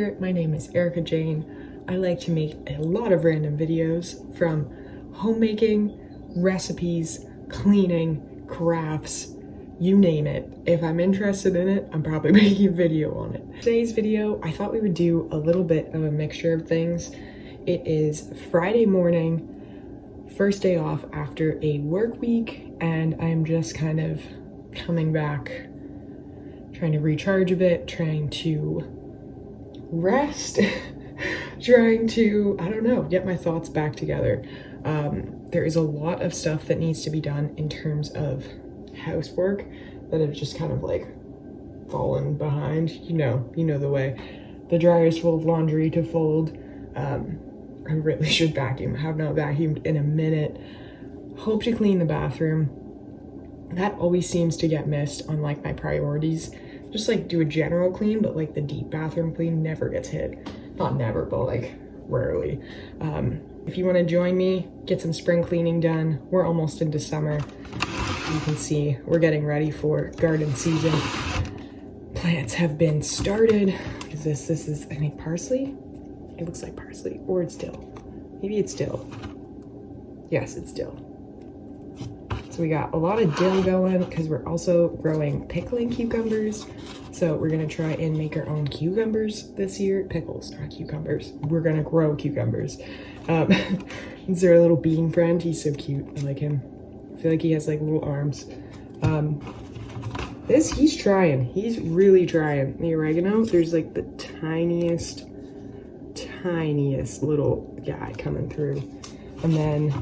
there, my name is Erika Jane. I like to make a lot of random videos from homemaking, recipes, cleaning, crafts, you name it. If I'm interested in it, I'm probably making a video on it. Today's video, I thought we would do a little bit of a mixture of things. It is Friday morning, first day off after a work week, and I'm just kind of coming back, trying to recharge a bit, trying to rest, trying to, I don't know, get my thoughts back together. There is a lot of stuff that needs to be done in terms of housework that have just kind of like fallen behind. You know the way. The dryer's full of laundry to fold. I really should vacuum. I have not vacuumed in a minute. Hope to clean the bathroom. That always seems to get missed on like my priorities. Just like do a general clean, but like the deep bathroom clean never gets hit. Not never, but like rarely. If you want to join me, get some spring cleaning done. We're almost into summer. You can see we're getting ready for garden season. Plants have been started. What is this? This is, I think, parsley. It looks like parsley, or it's dill. Maybe it's dill. Yes, it's dill. So we got a lot of dill going because we're also growing pickling cucumbers. So we're gonna try and make our own cucumbers this year. Pickles, not cucumbers. We're gonna grow cucumbers. This is our little bean friend. He's so cute, I like him. I feel like he has like little arms. He's trying. He's really trying. The oregano, there's like the tiniest little guy coming through. And then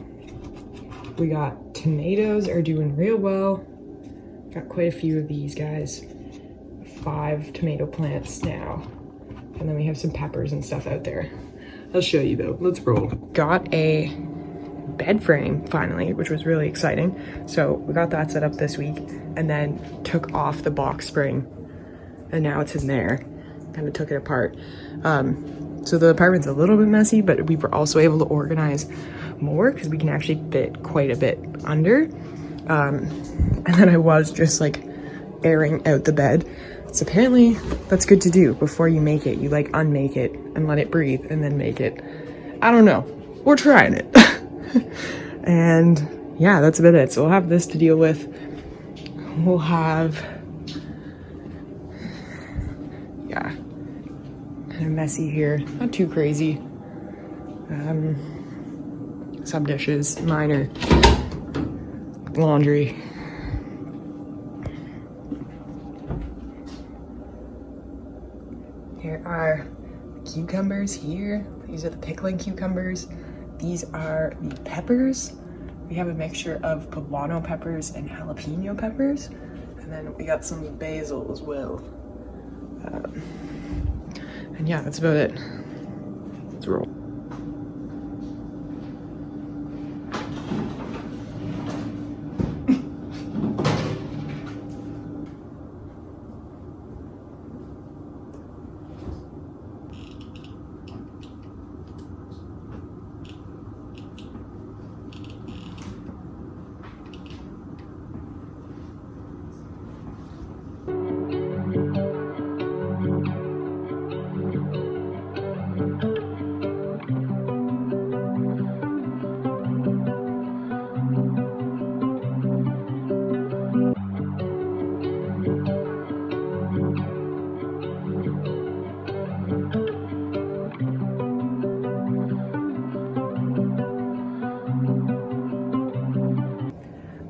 we got tomatoes are doing real well. Got quite a few of these guys. 5 tomato plants now. And then we have some peppers and stuff out there. I'll show you though. Let's roll. Got a bed frame finally, which was really exciting. So we got that set up this week and then took off the box spring. And now it's in there. Kind of took it apart. So the apartment's a little bit messy, but we were also able to organize more because we can actually fit quite a bit under. And then I was just like airing out the bed. So apparently that's good to do before you make it. You like unmake it and let it breathe and then make it. I don't know. We're trying it. And yeah, that's about it. So we'll have this to deal with. We'll have, yeah, kind of messy here. Not too crazy. Some dishes, minor laundry. Here are cucumbers here. These are the pickling cucumbers. These are the peppers. We have a mixture of poblano peppers and jalapeno peppers. And then we got some basil as well. And yeah, that's about it. Let's roll.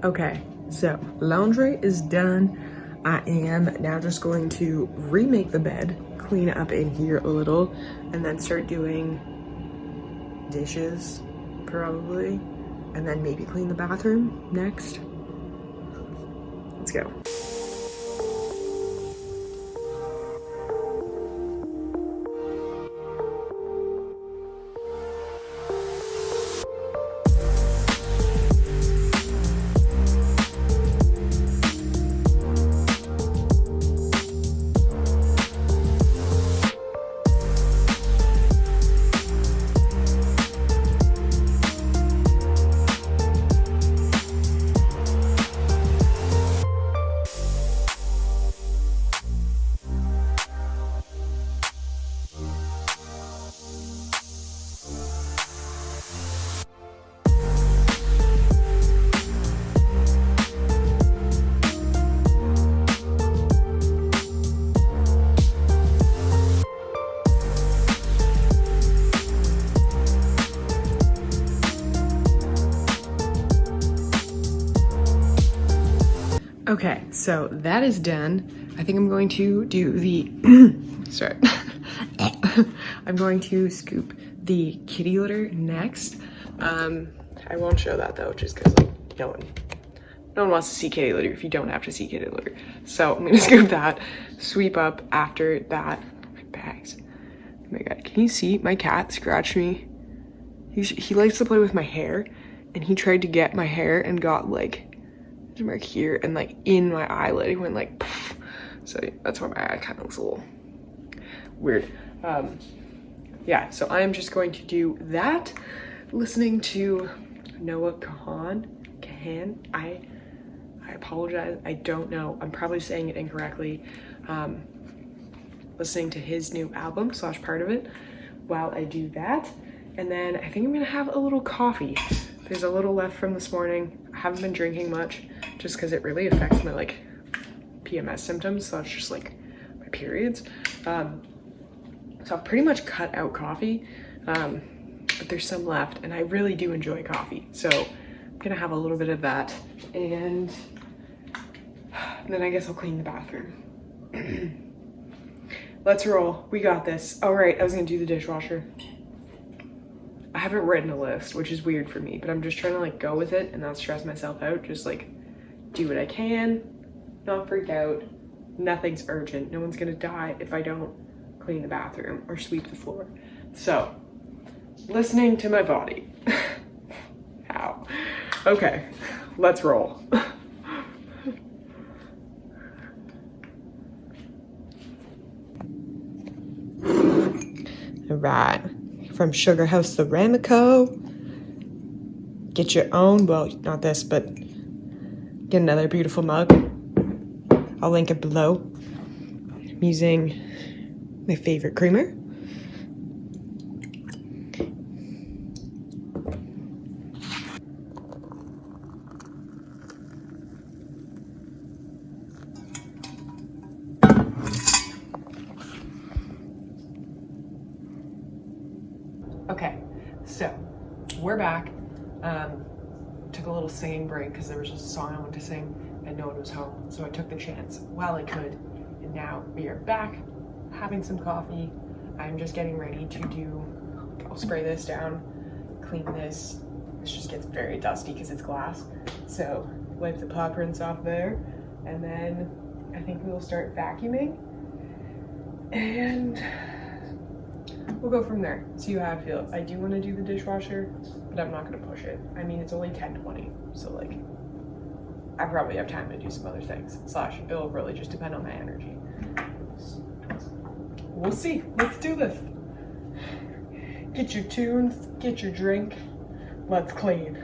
Okay, so laundry is done. I am now just going to remake the bed, clean up in here a little, and then start doing dishes, probably, and then maybe clean the bathroom next. Let's go. Okay, so that is done. I think I'm going to do the, sorry. I'm going to scoop the kitty litter next. I won't show that though, just because like, no one wants to see kitty litter if you don't have to see kitty litter. So I'm gonna scoop that, sweep up after that. My bags. Oh my god, can you see my cat scratched me? He likes to play with my hair, and he tried to get my hair and got like a mark here and like in my eyelid. He went like poof. So that's why my eye kind of looks a little weird. Yeah, so I'm just going to do that, listening to Noah Kahan. I apologize, I don't know, I'm probably saying it incorrectly. Listening to his new album / part of it while I do that. And then I think I'm gonna have a little coffee. There's a little left from this morning. I haven't been drinking much just because it really affects my like PMS symptoms. So it's just like my periods. So I've pretty much cut out coffee, but there's some left and I really do enjoy coffee. So I'm gonna have a little bit of that and then I guess I'll clean the bathroom. Let's roll, we got this. All right, I was gonna do the dishwasher. I haven't written a list, which is weird for me, but I'm just trying to like go with it and not stress myself out. Just like do what I can, not freak out. Nothing's urgent. No one's gonna die if I don't clean the bathroom or sweep the floor. So, listening to my body. How? Okay, let's roll. All right. From Sugar House Ceramico. Get your own, well, not this, but get another beautiful mug. I'll link it below. I'm using my favorite creamer. Okay, so we're back. Took a little singing break because there was just a song I wanted to sing and no one was home. So I took the chance while I could. And now we are back having some coffee. I'm just getting ready to do, I'll spray this down, clean this. This just gets very dusty because it's glass. So wipe the paw prints off there. And then I think we'll start vacuuming. And we'll go from there, see how I feel. I do want to do the dishwasher, but I'm not going to push it. I mean, it's only 10:20, so like, I probably have time to do some other things. / it'll really just depend on my energy. We'll see. Let's do this. Get your tunes, get your drink. Let's clean.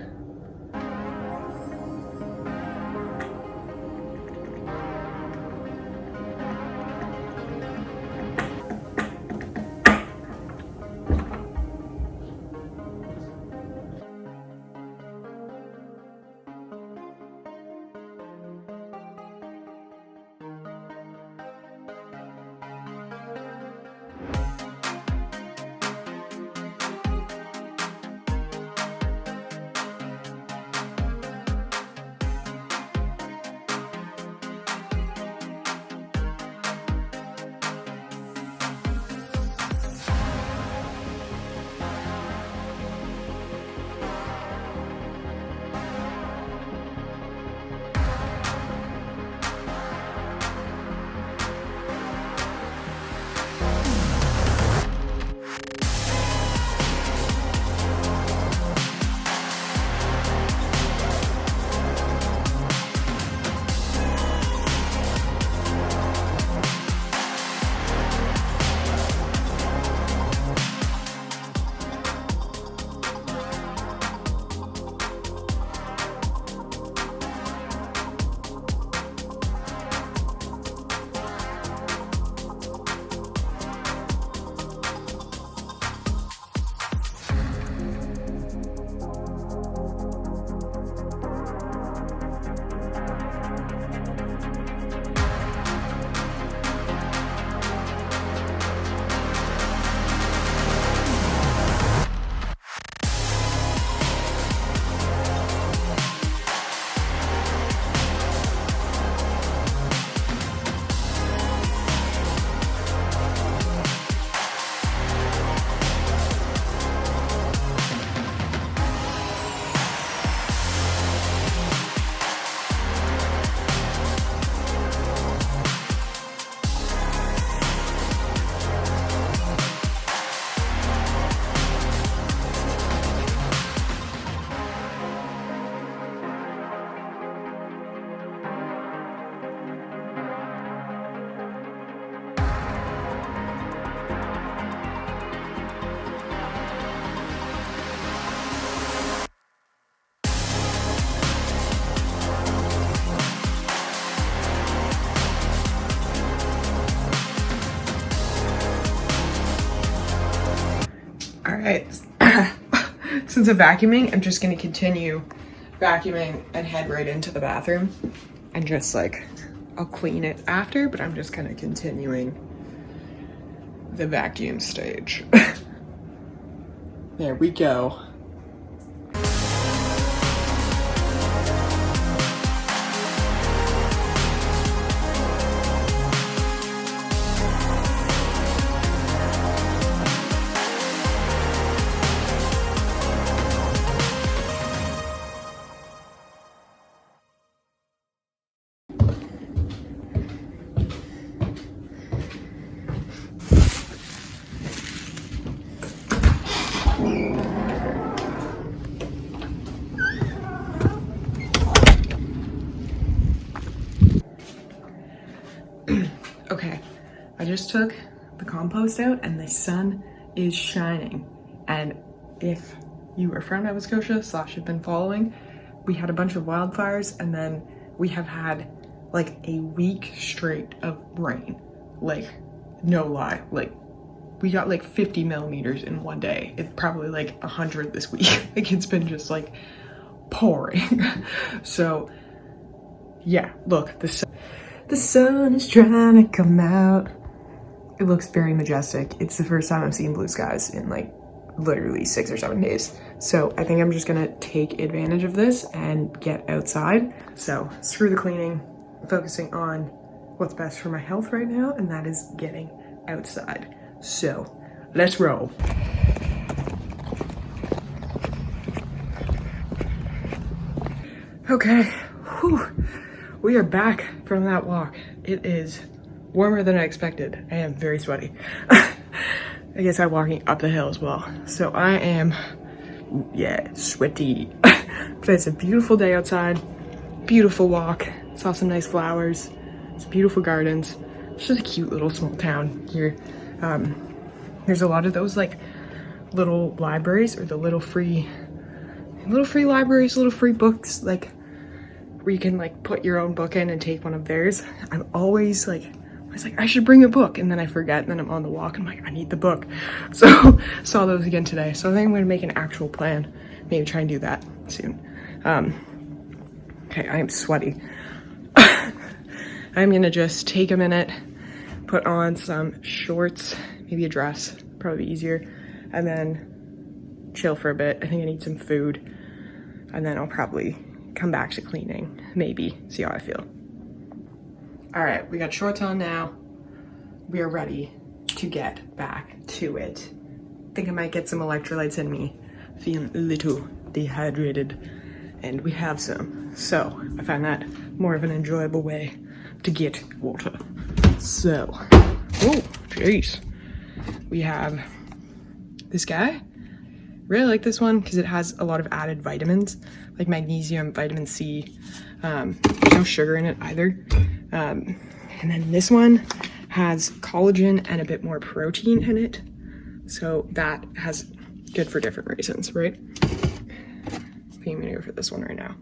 since I'm vacuuming, I'm just gonna continue vacuuming and head right into the bathroom and just like, I'll clean it after, but I'm just kind of continuing the vacuum stage. There we go. Okay, I just took the compost out and the sun is shining. And if you are from Nova Scotia / have been following, we had a bunch of wildfires and then we have had like a week straight of rain. Like, no lie, like we got like 50 millimeters in one day. It's probably like 100 this week. Like it's been just like pouring. So yeah, look, the sun is trying to come out. It looks very majestic. It's the first time I've seen blue skies in like literally 6 or 7 days. So I think I'm just gonna take advantage of this and get outside. So screw the cleaning, focusing on what's best for my health right now, and that is getting outside. So let's roll. Okay, whew. We are back from that walk. It is warmer than I expected. I am very sweaty. I guess I'm walking up the hill as well. So I am, yeah, sweaty. But it's a beautiful day outside. Beautiful walk. Saw some nice flowers. Some beautiful gardens. It's just a cute little small town here. There's a lot of those like little libraries, or the little free libraries, little free books, like where you can like put your own book in and take one of theirs. I'm always like, I should bring a book, and then I forget, and then I'm on the walk and I'm like, I need the book. So saw those again today. So I think I'm gonna make an actual plan, maybe try and do that soon. Okay, I am sweaty. I'm gonna just take a minute, put on some shorts, maybe a dress, probably easier, and then chill for a bit. I think I need some food, and then I'll probably come back to cleaning, maybe, see how I feel. All right, we got shorts on now. We are ready to get back to it. Think I might get some electrolytes in me. Feeling a little dehydrated, and we have some. So I find that more of an enjoyable way to get water. So, oh, jeez. We have this guy. Really like this one because it has a lot of added vitamins, like magnesium, vitamin C. There's no sugar in it either. And then this one has collagen and a bit more protein in it. So that has good for different reasons, right? I think I'm gonna go for this one right now.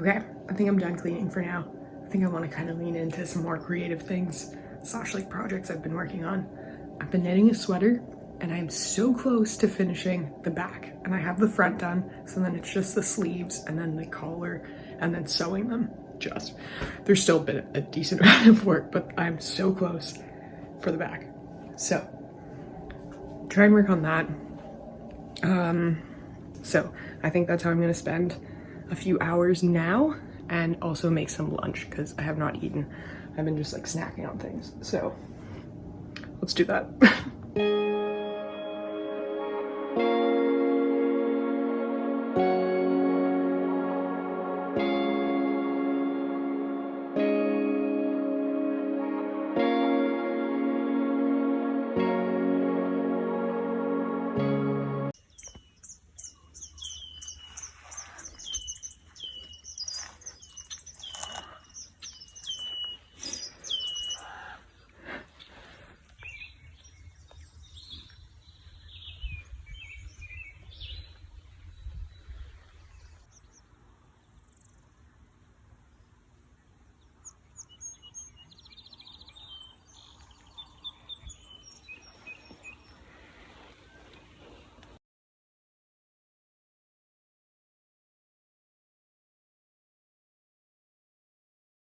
Okay, I think I'm done cleaning for now. I think I want to kind of lean into some more creative things / like projects I've been working on. I've been knitting a sweater and I'm so close to finishing the back, and I have the front done, so then it's just the sleeves and then the collar and then sewing them. There's still been a decent amount of work, but I'm so close for the back. So try and work on that. So I think that's how I'm gonna spend a few hours now, and also make some lunch because I have not eaten. I've been just like snacking on things. So let's do that.